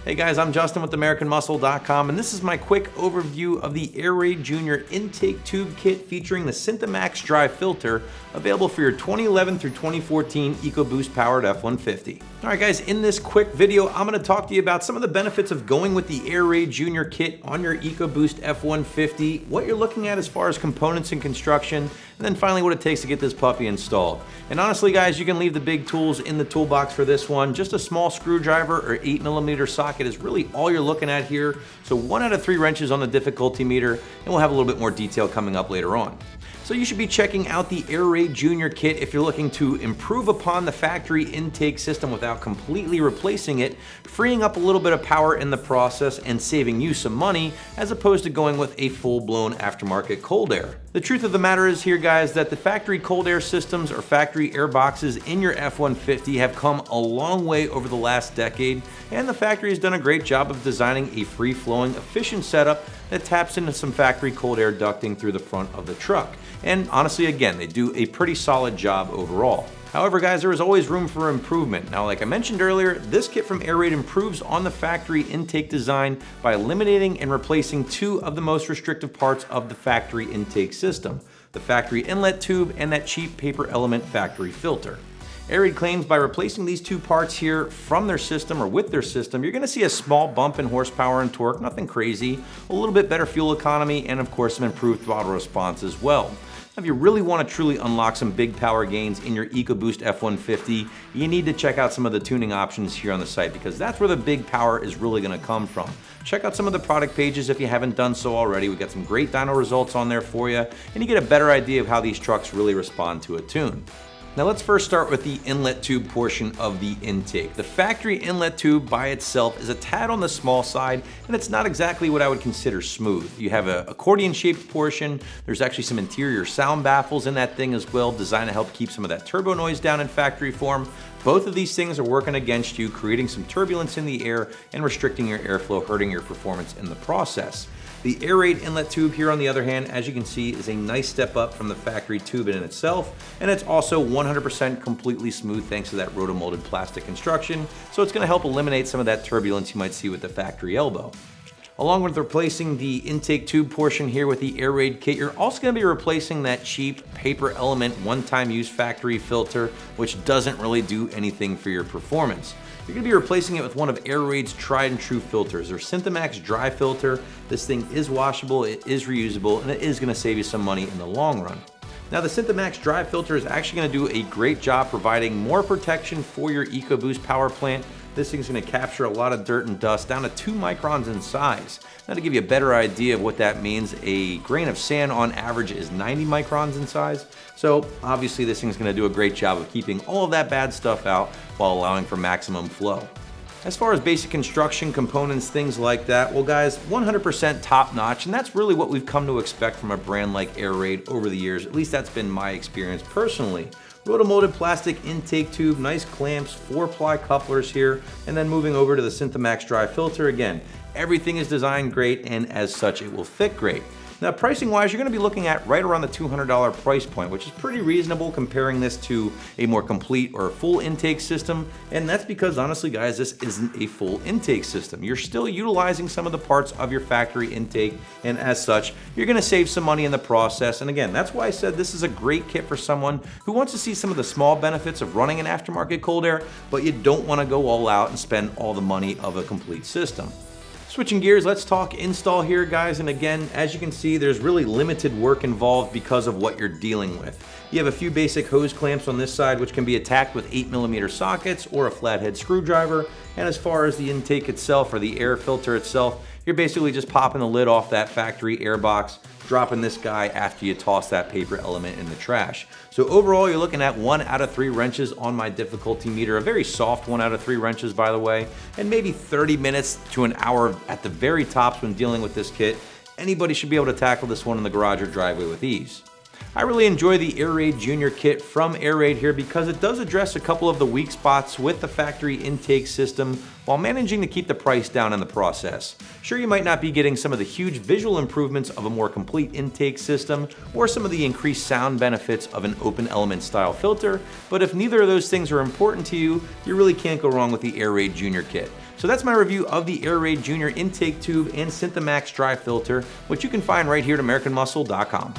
Hey guys, I'm Justin with AmericanMuscle.com, and this is my quick overview of the Airaid Jr. intake tube kit featuring the SynthaMax Dry Filter, available for your 2011 through 2014 EcoBoost powered F-150. All right guys, in this quick video, I'm gonna talk to you about some of the benefits of going with the Airaid Jr. kit on your EcoBoost F-150, what you're looking at as far as components and construction, and then finally what it takes to get this puppy installed. And honestly guys, you can leave the big tools in the toolbox for this one. Just a small screwdriver or 8mm socket is really all you're looking at here. So 1 out of 3 wrenches on the difficulty meter, and we'll have a little bit more detail coming up later on. So you should be checking out the Airaid Jr. kit if you're looking to improve upon the factory intake system without completely replacing it, freeing up a little bit of power in the process and saving you some money, as opposed to going with a full-blown aftermarket cold air. The truth of the matter is here guys, that the factory cold air systems or factory air boxes in your F-150 have come a long way over the last decade, and the factory has done a great job of designing a free-flowing, efficient setup that taps into some factory cold air ducting through the front of the truck. And honestly, again, they do a pretty solid job overall. However guys, there is always room for improvement. Now, like I mentioned earlier, this kit from Airaid improves on the factory intake design by eliminating and replacing 2 of the most restrictive parts of the factory intake system: the factory inlet tube and that cheap paper element factory filter. Airaid claims by replacing these 2 parts here from their system or with their system, you're gonna see a small bump in horsepower and torque, nothing crazy, a little bit better fuel economy, and of course some improved throttle response as well. If you really want to truly unlock some big power gains in your EcoBoost F-150, you need to check out some of the tuning options here on the site, because that's where the big power is really going to come from. Check out some of the product pages if you haven't done so already. We've got some great dyno results on there for you, and you get a better idea of how these trucks really respond to a tune. Now let's first start with the inlet tube portion of the intake. The factory inlet tube by itself is a tad on the small side, and it's not exactly what I would consider smooth. You have an accordion shaped portion. There's actually some interior sound baffles in that thing as well, designed to help keep some of that turbo noise down in factory form. Both of these things are working against you, creating some turbulence in the air and restricting your airflow, hurting your performance in the process. The Airaid inlet tube here, on the other hand, as you can see, is a nice step up from the factory tube in itself, and it's also 100% completely smooth thanks to that rotomolded plastic construction, so it's going to help eliminate some of that turbulence you might see with the factory elbow. Along with replacing the intake tube portion here with the Airaid kit, you're also going to be replacing that cheap paper element one-time use factory filter, which doesn't really do anything for your performance. You're going to be replacing it with one of Airaid's tried and true filters, their SynthaMax Dry Filter. This thing is washable, it is reusable, and it is going to save you some money in the long run. Now the SynthaMax Dry Filter is actually going to do a great job providing more protection for your EcoBoost power plant. This thing's going to capture a lot of dirt and dust down to 2 microns in size. Now to give you a better idea of what that means, a grain of sand on average is 90 microns in size. So obviously this thing's going to do a great job of keeping all of that bad stuff out while allowing for maximum flow. As far as basic construction components, things like that, well guys, 100% top notch, and that's really what we've come to expect from a brand like Airaid over the years. At least that's been my experience personally. Rotomolded plastic intake tube, nice clamps, 4-ply couplers here, and then moving over to the SynthaMax Dry Filter, again, everything is designed great, and as such it will fit great. Now pricing wise, you're going to be looking at right around the $200 price point, which is pretty reasonable comparing this to a more complete or full intake system, and that's because honestly guys, this isn't a full intake system. You're still utilizing some of the parts of your factory intake, and as such, you're going to save some money in the process. And again, that's why I said this is a great kit for someone who wants to see some of the small benefits of running an aftermarket cold air, but you don't want to go all out and spend all the money of a complete system. Switching gears, let's talk install here guys, and again, as you can see, there's really limited work involved because of what you're dealing with. You have a few basic hose clamps on this side which can be attacked with 8mm sockets or a flathead screwdriver, and as far as the intake itself or the air filter itself, you're basically just popping the lid off that factory air box, dropping this guy after you toss that paper element in the trash. So overall, you're looking at 1 out of 3 wrenches on my difficulty meter, a very soft 1 out of 3 wrenches by the way, and maybe 30 minutes to an hour at the very tops when dealing with this kit. Anybody should be able to tackle this one in the garage or driveway with ease. I really enjoy the Airaid Jr. kit from Airaid here because it does address a couple of the weak spots with the factory intake system while managing to keep the price down in the process. Sure, you might not be getting some of the huge visual improvements of a more complete intake system or some of the increased sound benefits of an open element style filter, but if neither of those things are important to you, you really can't go wrong with the Airaid Jr. kit. So that's my review of the Airaid Jr. intake tube and SynthaMax Dry Filter, which you can find right here at AmericanMuscle.com.